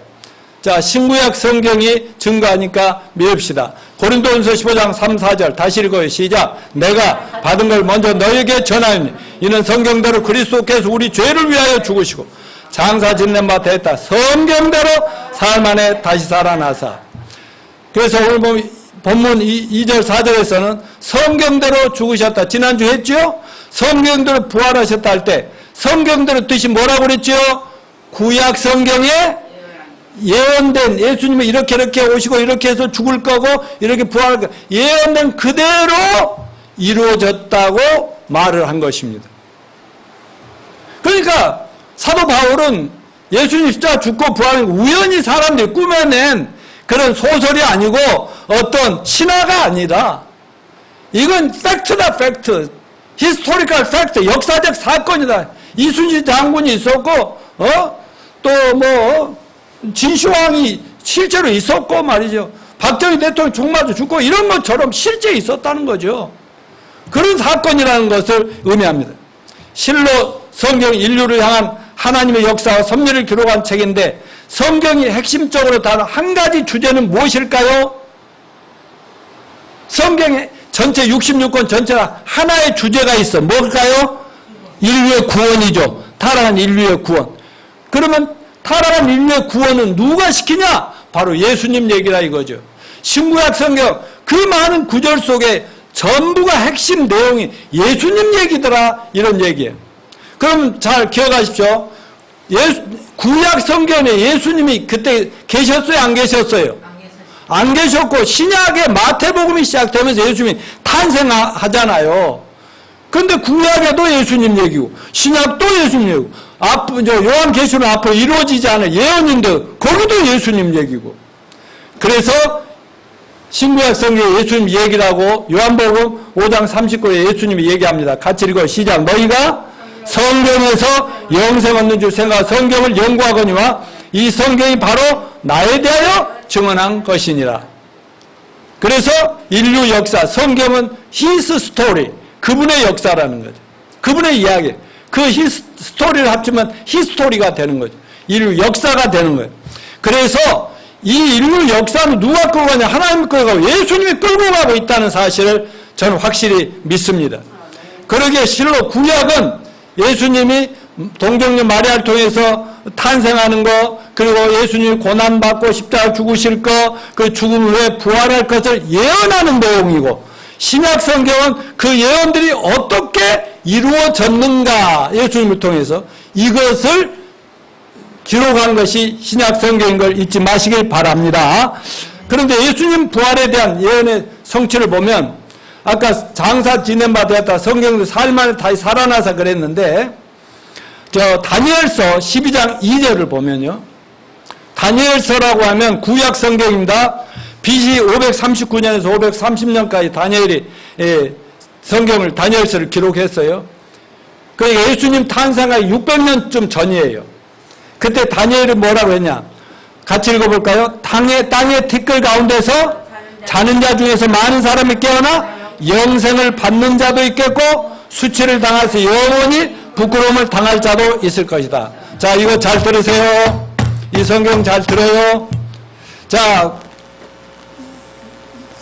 자, 신구약 성경이 증거하니까 믿읍시다. 고린도전서 15장 3, 4절 다시 읽어요. 시작. 내가 받은 걸 먼저 너에게 전하였니 이는 성경대로 그리스도께서 우리 죄를 위하여 죽으시고 장사 짓는 바 됐다. 성경대로 사흘 만에 다시 살아나사. 그래서 오늘 본문 2절 4절에서는 성경대로 죽으셨다. 지난주 했죠? 성경대로 부활하셨다 할 때 성경대로 뜻이 뭐라고 그랬죠? 구약 성경에 예언된 예수님은 이렇게 오시고 이렇게 해서 죽을 거고 이렇게 부활할 거 예언된 그대로 이루어졌다고 말을 한 것입니다. 그러니까 사도 바울은 예수님 십자가 죽고 부활을 우연히 사람들이 꾸며낸 그런 소설이 아니고 어떤 신화가 아니라 이건 팩트다. 팩트. 히스토리컬 팩트. 역사적 사건이다. 이순신 장군이 있었고 또 뭐 진시황이 실제로 있었고 말이죠. 박정희 대통령 총 맞아 죽고 이런 것처럼 실제 있었다는 거죠. 그런 사건이라는 것을 의미합니다. 실로 성경 인류를 향한 하나님의 역사와 섭리를 기록한 책인데 성경이 핵심적으로 다룬 한 가지 주제는 무엇일까요? 성경의 전체 66권 전체가 하나의 주제가 있어. 뭘까요? 인류의 구원이죠. 타락한 인류의 구원. 그러면 타락한 인류의 구원은 누가 시키냐? 바로 예수님 얘기라 이거죠. 신구약 성경 그 많은 구절 속에 전부가 핵심 내용이 예수님 얘기더라 이런 얘기예요. 그럼 잘 기억하십시오. 구약 성경에 예수님이 그때 계셨어요? 안 계셨어요? 안 계셨고 신약의 마태복음이 시작되면서 예수님이 탄생하잖아요. 근데 구약에도 예수님 얘기고 신약도 예수님 얘기고 요한계시록 앞으로 이루어지지 않을 예언인데 거기도 예수님 얘기고 그래서 신구약 성경에 예수님 얘기를 하고 요한복음 5장 39에 예수님이 얘기합니다. 같이 읽어 시작. 너희가 성경에서 영생 얻는 줄 생각 성경을 연구하거니와 이 성경이 바로 나에 대하여 증언한 것이니라. 그래서 인류 역사 성경은 his story 그분의 역사라는 거죠. 그분의 이야기 그 his 스토리를 합치면 히스토리가 되는 거죠. 인류 역사가 되는 거예요. 그래서 이 인류 역사는 누가 끌고 가냐? 하나님이 끌고 가고 예수님이 끌고 가고 있다는 사실을 저는 확실히 믿습니다. 그러기에 실로 구약은 예수님이 동정녀 마리아를 통해서 탄생하는 거 그리고 예수님이 고난받고 십자가 죽으실 거 그 죽음 후에 부활할 것을 예언하는 내용이고 신약 성경은 그 예언들이 어떻게 이루어졌는가 예수님을 통해서 이것을 기록한 것이 신약 성경인 걸 잊지 마시길 바랍니다. 그런데 예수님 부활에 대한 예언의 성취를 보면 아까 장사 지낸 바 되었다 성경도 사흘 만에 다시 살아나서 그랬는데 다니엘서 12장 2절을 보면요. 다니엘서라고 하면 구약 성경입니다. BC 539년에서 530년까지 다니엘이 성경을 다니엘서를 기록했어요. 그러니까 예수님 탄생하기 600년쯤 전이에요. 그때 다니엘이 뭐라고 했냐? 같이 읽어볼까요? 땅의 티끌 가운데서 자는 자 중에서 많은 사람이 깨어나 영생을 받는 자도 있겠고 수치를 당해서 영원히 부끄러움을 당할 자도 있을 것이다. 자, 이거 잘 들으세요. 이 성경 잘 들어요. 자,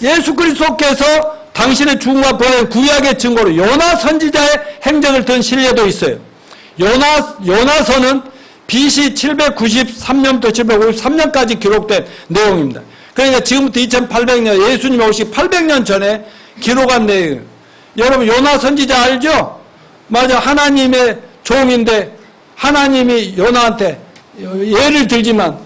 예수 그리스도께서 당신의 죽음과 부활의 구약의 증거로 요나 선지자의 행적을 든 신뢰도 있어요. 요나서는 BC 793년부터 753년까지 기록된 내용입니다. 그러니까 지금부터 2800년 예수님이 오시기 800년 전에 기록한 내용. 여러분 요나 선지자 알죠? 맞아. 하나님의 종인데 하나님이 요나한테 예를 들지만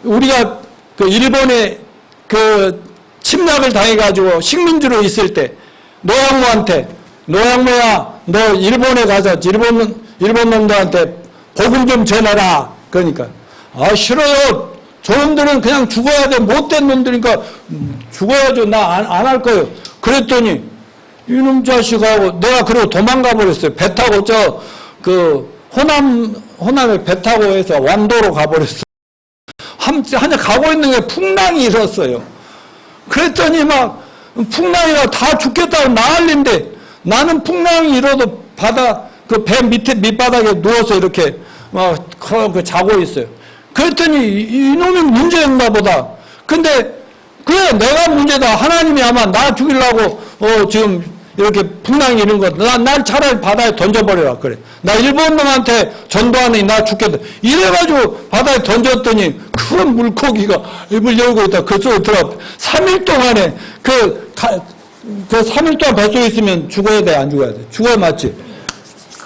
우리가 그 일본에 그 침략을 당해가지고 식민지로 있을 때 노양모한테 노양모야 너 일본에 가서 일본 놈들한테 복음 좀 전해라. 그러니까 아, 싫어요. 저놈들은 그냥 죽어야 돼. 못된 놈들이니까 죽어야죠. 나 안 할 거예요. 그랬더니 이놈 자식하고 내가 그러고 도망가 버렸어요. 배 타고 호남에 배 타고 해서 완도로 가버렸어요. 한참 가고 있는 게 풍랑이 일었어요. 그랬더니 막 풍랑이라 다 죽겠다고 난리인데 나는 풍랑이 일어도 그 배 밑바닥에 누워서 이렇게 막 자고 있어요. 그랬더니 이놈이 문제였나 보다. 근데 그래 내가 문제다. 하나님이 아마 나 죽이려고 지금 이렇게 풍랑이 이런 거 날 차라리 바다에 던져버려라 그래. 나 일본 놈한테 전도하니 나 죽겠다. 이래가지고 바다에 던졌더니 큰 물고기가 입을 열고 있다. 그 속에 들어가 3일 동안에 그 3일 동안 뱃속에 있으면 죽어야 돼 안 죽어야 돼? 죽어야 맞지.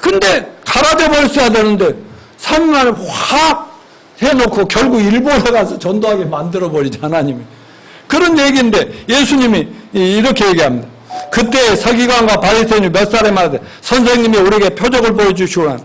근데 갈아져 버렸어야 되는데 3일 만에 확 해놓고 결국 일본에 가서 전도하게 만들어버리지 하나님이. 그런 얘기인데 예수님이 이렇게 얘기합니다. 그때 서기관과 바리새인이 몇 사람이 말하되 선생님이 우리에게 표적을 보여주시오라.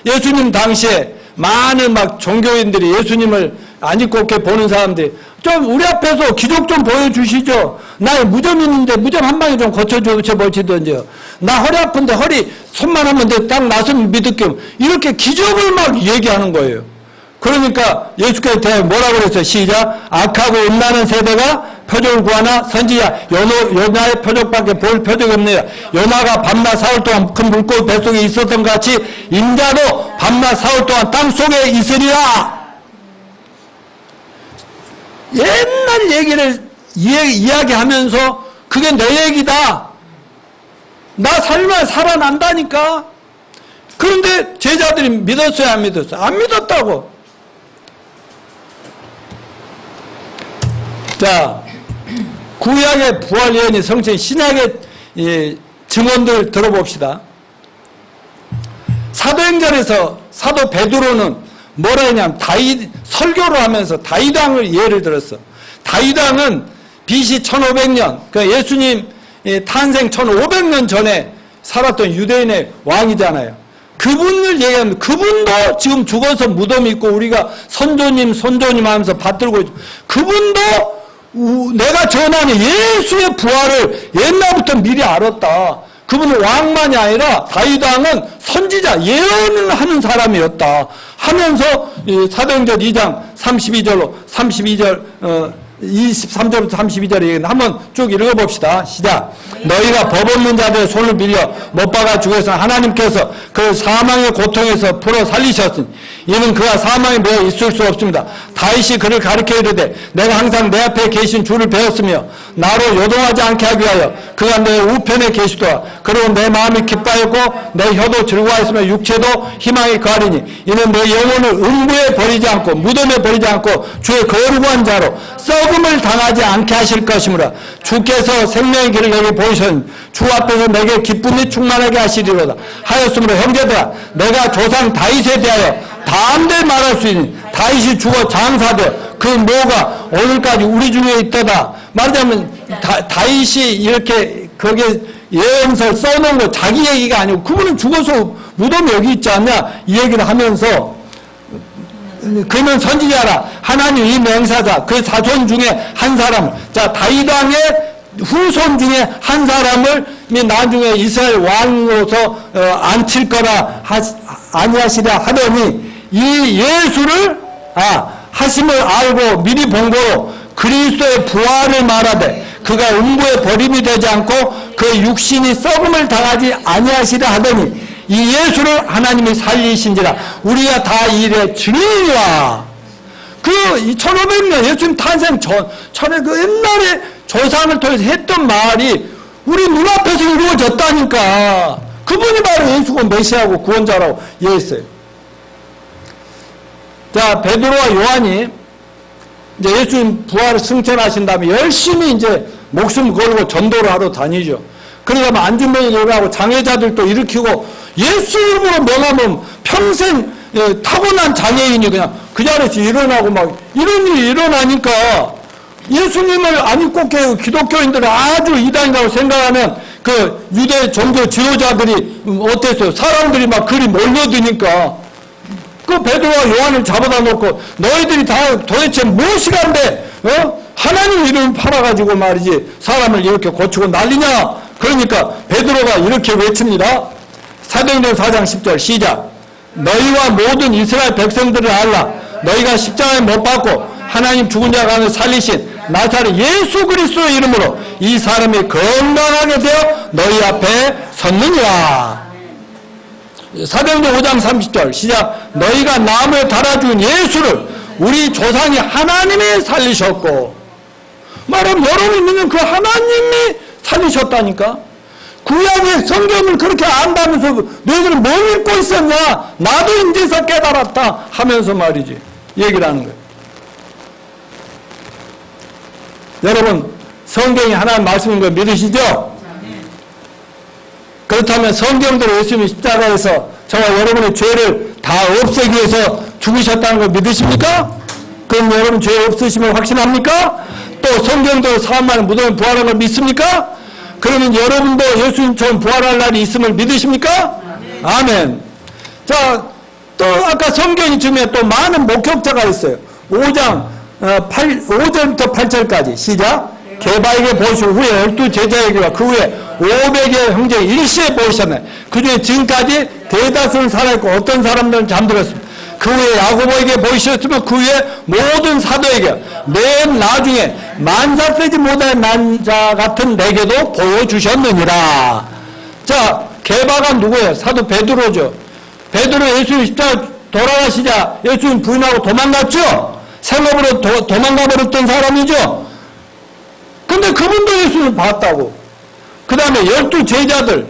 예수님 당시에 많은 막 종교인들이 예수님을 안 입고 이렇게 보는 사람들이 좀 우리 앞에서 기적 좀 보여주시죠. 나 무좀 있는데 무좀 한 방에 좀 고쳐보시던지요. 나 허리 아픈데 허리 손만 하면 돼. 딱 나서면 믿을게요. 이렇게 기적을 막 얘기하는 거예요. 그러니까 예수께서 대해 뭐라고 그랬어요? 시작. 악하고 음란한 세대가 표적을 구하나 선지자 요나의 표적밖에 볼 표적이 없느니라. 요나가 밤낮 사흘 동안 큰 물고기 뱃속에 있었던 것 같이 인자도 밤낮 사흘 동안 땅속에 있으리라. 옛날 얘기를 이야기하면서 그게 내 얘기다. 나 살면 살아난다니까. 그런데 제자들이 믿었어요 안 믿었어요? 안 믿었다고. 자, 구약의 부활 예언이 성취된 신약의 증언들 들어봅시다. 사도행전에서 사도 베드로는 뭐라 했냐면 설교를 하면서 다윗왕을 예를 들었어. 다윗왕은 BC 1500년, 그러니까 예수님 탄생 1500년 전에 살았던 유대인의 왕이잖아요. 그분을 얘기하면 그분도 지금 죽어서 무덤이 있고 우리가 선조님 하면서 받들고 있죠. 그분도 내가 전하는 예수의 부활을 옛날부터 미리 알았다. 그분은 왕만이 아니라 다윗왕은 선지자 예언을 하는 사람이었다 하면서 사도행전 2장 32절로 23절부터 32절에 얘기는 한번 쭉 읽어봅시다. 시작. 너희가 법 없는 자들의 손을 빌려 못 박아 죽여서 하나님께서 그 사망의 고통에서 풀어 살리셨으니 이는 그가 사망에 매여 있을 수 없습니다. 다윗이 그를 가르쳐 이르되 내가 항상 내 앞에 계신 주를 배웠으며 나로 요동하지 않게 하기 위하여 그가 내 우편에 계시도다. 그리고 내 마음이 기뻐하였고 내 혀도 즐거워하였으며 육체도 희망이 거하리니 이는 내 영혼을 음부에 버리지 않고 무덤에 버리지 않고 주의 거룩한 자로 썩음을 당하지 않게 하실 것이므로 주께서 생명의 길을 내게 보이셨니 주 앞에서 내게 기쁨이 충만하게 하시리로다 하였으므로 형제들아 내가 조상 다윗에 대하여 담대히 말할 수 있니 다윗이 죽어 장사되어 그 묘가 오늘까지 우리 중에 있다다. 말하자면 다윗이 이렇게 거기에 예언서 써놓은 거 자기 얘기가 아니고 그분은 죽어서 무덤이 여기 있지 않냐 이 얘기를 하면서 그는 선지자라 하나님 이 맹사자 그 사손 중에 한 사람 자 다윗왕의 후손 중에 한 사람을 나중에 이스라엘 왕으로서 앉힐 거라 아니하시라 하더니 이 예수를 하심을 알고 미리 본 거로 그리스도의 부활을 말하되 그가 음부에 버림이 되지 않고 그 육신이 썩음을 당하지 아니하시라 하더니 이 예수를 하나님이 살리신지라 우리가 다 이래 증인이라. 그 1500년 예수님 탄생 전에 그 옛날에 조상을 통해서 했던 말이 우리 눈앞에서 이루어졌다니까. 그분이 바로 예수고 메시아고 구원자라고 얘기했어요. 자, 베드로와 요한이 이제 예수님 부활을 승천하신 다음에 열심히 이제 목숨 걸고 전도를 하러 다니죠. 그러다 안진뱅이 일어나고 장애자들도 일으키고 예수 이름으로 명하면 평생 타고난 장애인이 그냥 그 자리에서 일어나고 막 이런 일이 일어나니까 예수님을 안 입고 기독교인들은 아주 이단이라고 생각하는 그 유대 종교 지도자들이 어땠어요? 사람들이 막 그리 몰려드니까 그 베드로와 요한을 잡아다 놓고 너희들이 다 도대체 무엇이 간데 하나님 이름 팔아가지고 말이지 사람을 이렇게 고치고 난리냐. 그러니까 베드로가 이렇게 외칩니다. 사도행전 4장 10절 시작. 너희와 모든 이스라엘 백성들을 알라. 너희가 십자가에 못 박고 하나님 죽은 자 가운데 살리신 나사렛 예수 그리스도의 이름으로 이 사람이 건강하게 되어 너희 앞에 섰느니라. 사도행전 5장 30절 시작. 너희가 나무에 달아준 예수를 우리 조상이 하나님이 살리셨고, 말하면 여러분이 믿는 그 하나님이 살리셨다니까. 구약의 성경을 그렇게 안다면서 너희들은 뭘 믿고 있었냐? 나도 이제서 깨달았다 하면서 말이지 얘기를 하는 거예요. 여러분, 성경이 하나님 말씀인 거 믿으시죠? 그렇다면 성경대로 예수님이 십자가에서 저와 여러분의 죄를 다 없애기 위해서 죽으셨다는 걸 믿으십니까? 그럼 여러분 죄 없으심을 확신합니까? 또 성경대로 사람만의 무덤에 부활한 걸 믿습니까? 그러면 여러분도 예수님처럼 부활할 날이 있음을 믿으십니까? 아멘. 자, 또 아까 성경이 주면 또 많은 목격자가 있어요. 5장 5절부터 8절까지 시작. 게바에게 보시고 후에 12제자에게와 그 후에 500여 형제 일시에 보이셨네. 그 중에 지금까지 대다수는 살아있고 어떤 사람들은 잠들었습니다. 그 후에 야고보에게 보이셨으면 그 후에 모든 사도에게 맨 나중에 만삭되지 못한 난자 같은 내게도 보여주셨느니라. 자, 게바가 누구예요? 사도 베드로죠. 베드로 예수님 십자가 돌아가시자 예수님 부인하고 도망갔죠? 생업으로 도망가 버렸던 사람이죠. 근데 그분도 예수님을 봤다고. 그 다음에 12제자들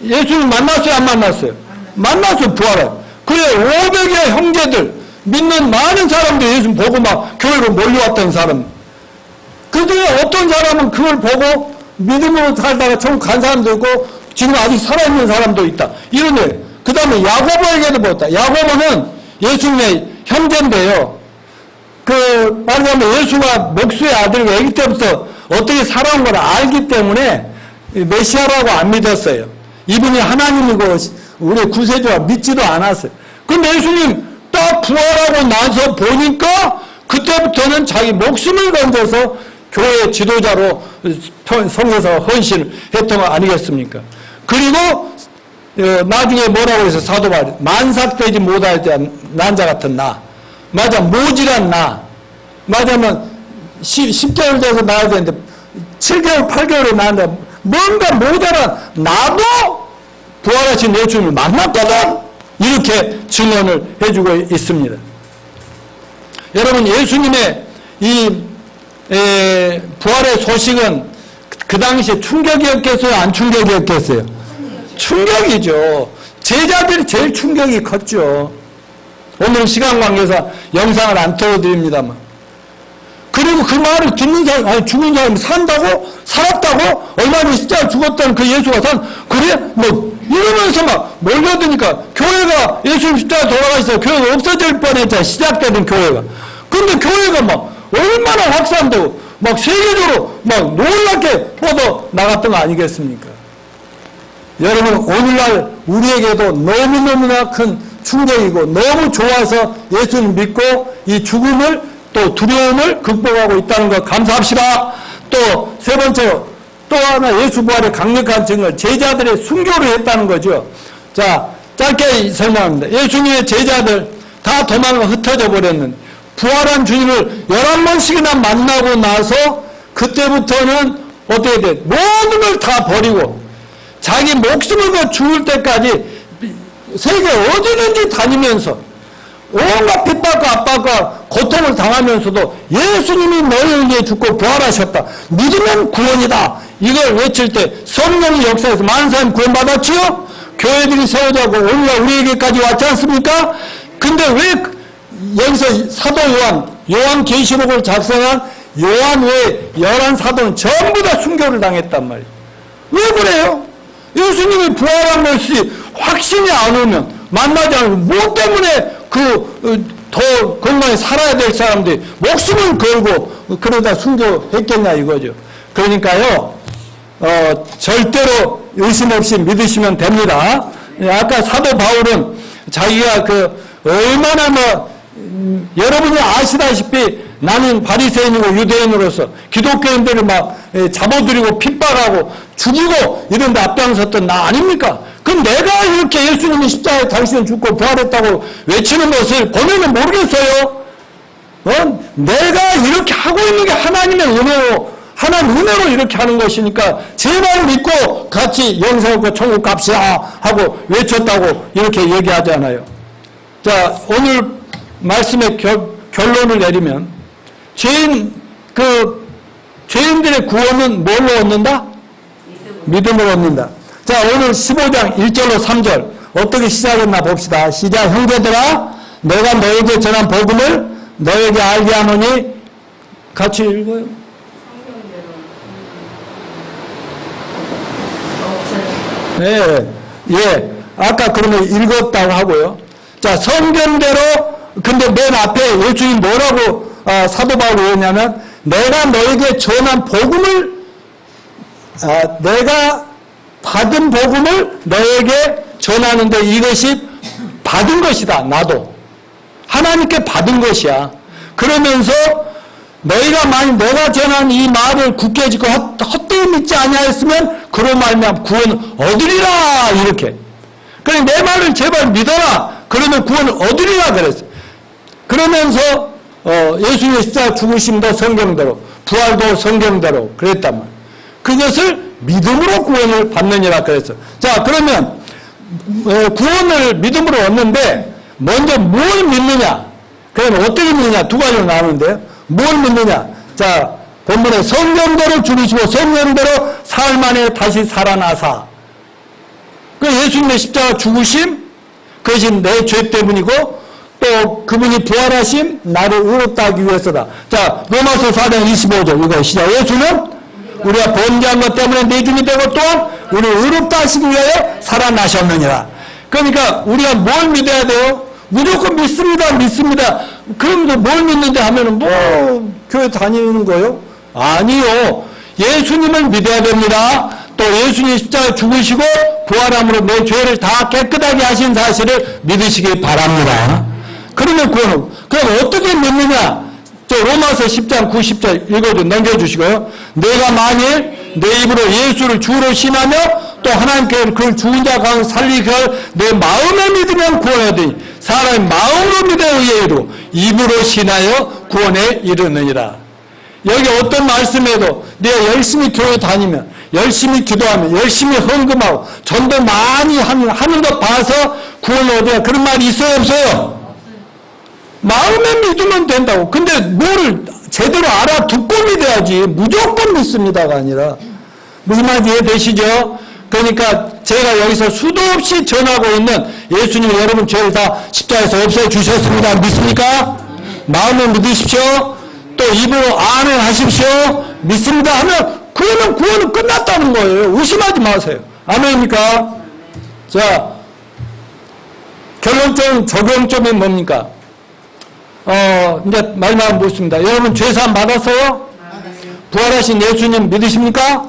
예수님 만났어요? 안 만났어요? 만났어요. 부활해. 그래 500의 형제들 믿는 많은 사람들 예수님 보고 막 교회로 몰려왔던 사람. 그중에 어떤 사람은 그걸 보고 믿음으로 살다가 천국 간 사람도 있고 지금 아직 살아있는 사람도 있다. 이런 애. 그 다음에 야고보에게도 보았다. 야고보는 예수님의 형제인데요. 말하자면 예수가 목수의 아들이고 아기 때부터 어떻게 살아온 걸 알기 때문에 메시아라고 안 믿었어요. 이분이 하나님이고 우리 구세주와 믿지도 않았어요. 근데 예수님 딱 부활하고 나서 보니까 그때부터는 자기 목숨을 건져서 교회 지도자로 성에서 헌신을 했던 거 아니겠습니까? 그리고 나중에 뭐라고 해서 사도 바울이 만삭되지 못할 때 난자 같은 나. 맞아, 모질한 나. 맞아면 10개월 돼서 나야 되는데 7개월, 8개월에 나는데 뭔가 모자란 나도 부활하신 예수님을 만났거든. 이렇게 증언을 해주고 있습니다. 여러분, 예수님의 이 부활의 소식은 그 당시에 충격이었겠어요? 안 충격이었겠어요? 충격이죠. 제자들이 제일 충격이 컸죠. 오늘 시간 관계상 영상을 안 틀어드립니다만. 그리고 그 말을 듣는 사람, 아니, 죽은 사람이 산다고? 살았다고? 얼마 전에 진짜 죽었던 그 예수가 그래? 이러면서 막 몰려드니까 교회가 예수님 십자가 돌아가셔서 교회가 없어질 뻔했잖아요. 시작되는 교회가. 근데 교회가 막 얼마나 확산되고 막 세계적으로 막 놀랍게 뻗어 나갔던 거 아니겠습니까? 여러분, 오늘날 우리에게도 너무너무나 큰 충격이고 너무 좋아서 예수님 믿고 이 죽음을 또 두려움을 극복하고 있다는 것 감사합시다. 또 세 번째로 또 하나 예수 부활의 강력한 증거, 제자들의 순교를 했다는 거죠. 자, 짧게 설명합니다. 예수님의 제자들 다 도망가 흩어져 버렸는데 부활한 주님을 11번씩이나 만나고 나서 그때부터는 어떻게 돼? 모든 걸 다 버리고 자기 목숨을 거 죽을 때까지 세계 어디든지 다니면서 온갖 핍박과 압박과 고통을 당하면서도 예수님이 너희를 위해 죽고 부활하셨다. 믿으면 구원이다. 이걸 외칠 때 성령의 역사에서 많은 사람이 구원받았지요? 교회들이 세워져고 오늘날 우리에게까지 왔지 않습니까? 근데 왜 여기서 사도 요한계시록을 작성한 요한 외에 11사도는 전부 다 순교를 당했단 말이에요. 왜 그래요? 예수님이 부활한 것이 확신이 안 오면 만나지 않으면 뭐 때문에 더 건강히 살아야 될 사람들이 목숨을 걸고 그러다 순교했겠냐 이거죠. 그러니까요, 절대로 의심 없이 믿으시면 됩니다. 아까 사도 바울은 자기가 얼마나 여러분이 아시다시피 나는 바리새인이고 유대인으로서 기독교인들을 막 잡아들이고 핍박하고 죽이고 이런 데 앞장섰던 나 아닙니까? 그럼 내가 이렇게 예수님이 십자가에 당신은 죽고 부활했다고 외치는 것을 보면은 모르겠어요? 내가 이렇게 하고 있는 게 하나님의 은혜로, 하나님 은혜로 이렇게 하는 것이니까 제발 믿고 같이 영생 얻고 천국 갑시다 하고 외쳤다고 이렇게 얘기하잖아요. 자, 오늘 말씀의 결론을 내리면 죄인들의 구원은 뭘로 얻는다? 믿음으로 얻는다. 자, 오늘 15장 1절로 3절 어떻게 시작했나 봅시다. 시작. 형제들아, 내가 너에게 전한 복음을 너에게 알게 하노니, 같이 읽어요. 예. 아까 그러면 읽었다고 하고요. 자, 성경대로, 근데 맨 앞에 예수님이 뭐라고 사도 바울이 했냐면, 내가 너에게 전한 복음을, 내가 받은 복음을 너에게 전하는데 이것이 받은 것이다. 나도. 하나님께 받은 것이야. 그러면서 너희가 만약 내가 전한 이 말을 굳게 지고 헛되이 믿지 아니하였으면 그로 말미암아 구원 얻으리라. 이렇게. 그래 내 말을 제발 믿어라. 그러면 구원을 얻으리라 그랬어요. 그러면서 예수님의 십자가 죽으심도 성경대로 부활도 성경대로 그랬단 말이에요. 그것을 믿음으로 구원을 받느니라 그랬어요. 자, 그러면 구원을 믿음으로 얻는데 먼저 뭘 믿느냐? 그러면 어떻게 믿느냐? 두 가지로 나누는데요. 뭘 믿느냐? 자, 본문에 성경대로 죽으시고 성경대로 사흘 만에 다시 살아나사. 그 예수님의 십자가 죽으심, 그것이 내 죄 때문이고 또 그분이 부활하심, 나를 의롭다 하기 위해서다. 자, 로마서 4장 25절 이거 시작. 예수는 우리가 범죄한 것 때문에 내줌이 되고 또한 우리를 의롭다 하시기 위하여 살아나셨느니라. 그러니까 우리가 뭘 믿어야 돼요? 무조건 믿습니다. 그럼 뭘 믿는데 하면은 교회 다니는 거요? 아니요. 예수님을 믿어야 됩니다. 또 예수님 십자가에 죽으시고 부활함으로 내 죄를 다 깨끗하게 하신 사실을 믿으시기 바랍니다. 그러면 그럼 어떻게 믿느냐? 로마서 10장 90절 읽어줘 넘겨주시고요. 내가 만일 내 입으로 예수를 주로 신하며 또 하나님께 그를 죽은 자 가운데 살리기를 내 마음에 믿으면 구원에 이르니 사람이 마음으로 믿어 의에 이르고 입으로 신하여 구원에 이르느니라. 여기 어떤 말씀에도 내가 열심히 교회 다니면 열심히 기도하면 열심히 헌금하고 전도 많이 하는 거 봐서 구원을 얻어야 그런 말이 있어요 없어요? 마음에 믿으면 된다고. 근데 뭐를 제대로 알아듣고 믿어야지 무조건 믿습니다가 아니라. 무슨 말인지 이해되시죠? 그러니까 제가 여기서 수도 없이 전하고 있는 예수님이 여러분 죄를 다 십자가에서 없애주셨습니다. 믿습니까? 마음에 믿으십시오. 또 입으로 아멘 하십시오. 믿습니다 하면 그러면 구원은 끝났다는 거예요. 의심하지 마세요. 아멘입니까? 자, 결론적인 적용점이 뭡니까? 이제 마지막으로 묻습니다. 여러분 죄사함 받았어요? 부활하신 예수님 믿으십니까?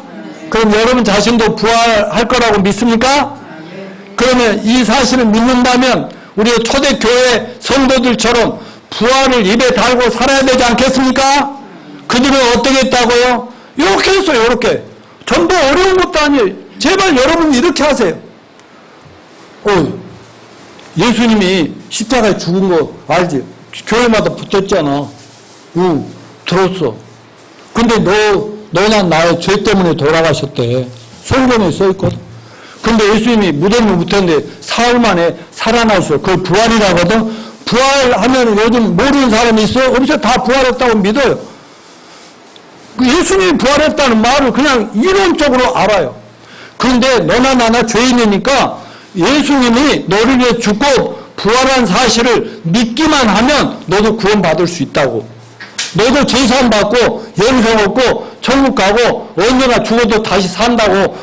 그럼 여러분 자신도 부활할 거라고 믿습니까? 그러면 이 사실을 믿는다면 우리 초대교회 성도들처럼 부활을 입에 달고 살아야 되지 않겠습니까? 그들은 어떻게 했다고요? 이렇게 했어요. 이렇게. 전부 어려운 것도 아니에요. 제발 여러분 이렇게 하세요. 예수님이 십자가에 죽은 거 알지? 교회마다 붙었잖아. 응, 들었어. 근데 너나 나의 죄 때문에 돌아가셨대. 성경에 써있거든. 근데 예수님이 무덤을 묻혔는데 사흘 만에 살아나셨어. 그걸 부활이라거든. 부활하면 요즘 모르는 사람이 있어요? 없어요. 다 부활했다고 믿어요. 예수님이 부활했다는 말을 그냥 이론적으로 알아요. 그런데 너나 나나 죄인이니까 예수님이 너를 위해 죽고 부활한 사실을 믿기만 하면 너도 구원받을 수 있다고. 너도 죄사함 받고 영생 얻고 천국 가고 언제나 죽어도 다시 산다고.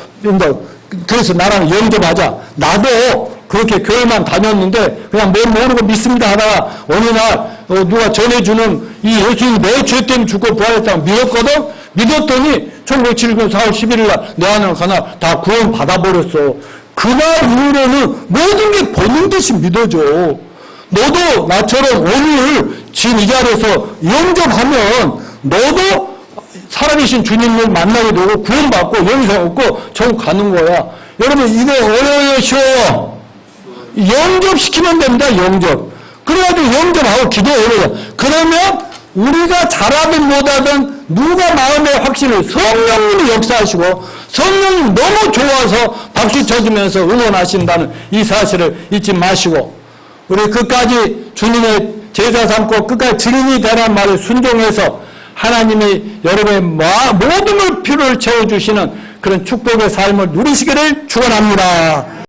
그래서 나랑 영접하자. 나도 그렇게 교회만 다녔는데 그냥 뭘 모르고 믿습니다 하다가 어느 날 누가 전해주는 이 예수님이 내 죄 때문에 죽고 부활했다고 믿었거든. 믿었더니 1979년 4월 11일 날 내 하늘 가나 다 구원 받아버렸어. 그날 이후로는 모든 게 보는 듯이 믿어져. 너도 나처럼 오늘 지금 이 자리에서 영접하면 너도 살아계신 주님을 만나게 되고 구원받고 영생 얻고 전 가는 거야. 여러분 이거 어려워요, 쉬워요? 영접시키면 됩니다. 영접. 그래가지고 영접하고 기도해요. 그러면 우리가 잘하든 못하든 누가 마음의 확신을 성령님이 역사하시고 성령님 너무 좋아서 박수 쳐주면서 응원하신다는 이 사실을 잊지 마시고 우리 끝까지 주님의 제자 삼고 끝까지 증인이 되라는 말을 순종해서 하나님이 여러분의 모든 필요를 채워주시는 그런 축복의 삶을 누리시기를 축원합니다.